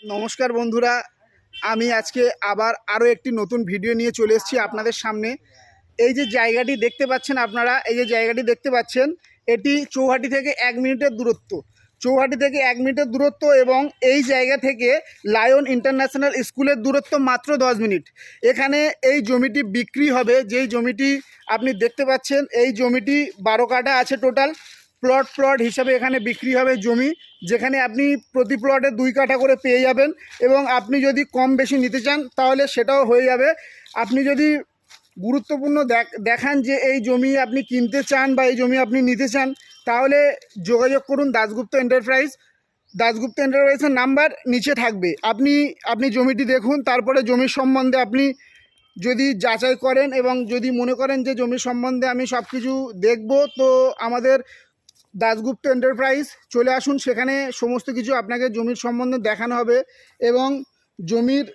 নমস্কার বন্ধুরা, আমি আজকে আবার আরও একটি নতুন ভিডিও নিয়ে চলে এসেছি আপনাদের সামনে। এই যে জায়গাটি দেখতে পাচ্ছেন আপনারা, এই যে জায়গাটি দেখতে পাচ্ছেন, এটি চৌহাটি থেকে 1 মিনিটের দূরত্ব। চৌহাটি থেকে 1 মিনিটের দূরত্ব এবং এই জায়গা থেকে লায়ন ইন্টারন্যাশনাল স্কুলের দূরত্ব মাত্র 10 মিনিট। এখানে এই জমিটি বিক্রি হবে, যেই জমিটি আপনি দেখতে পাচ্ছেন, এই জমিটি 12 কাঠা আছে টোটাল। প্লট হিসাবে এখানে বিক্রি হবে জমি, যেখানে আপনি প্রতি প্লটে 2 কাঠা করে পেয়ে যাবেন এবং আপনি যদি কম বেশি নিতে চান তাহলে সেটাও হয়ে যাবে। আপনি যদি গুরুত্বপূর্ণ দেখান যে এই জমি আপনি কিনতে চান বা এই জমি আপনি নিতে চান, তাহলে যোগাযোগ করুন দাশগুপ্ত এন্টারপ্রাইজ। দাশগুপ্ত এন্টারপ্রাইজের নাম্বার নিচে থাকবে। আপনি জমিটি দেখুন, তারপরে জমির সম্বন্ধে আপনি যদি যাচাই করেন এবং যদি মনে করেন যে জমির সম্বন্ধে আমি সব কিছু দেখব, তো আমাদের দাশগুপ্ত এন্টারপ্রাইজ চলে আসুন। সেখানে সমস্ত কিছু আপনাকে জমির সম্বন্ধে দেখানো হবে এবং জমির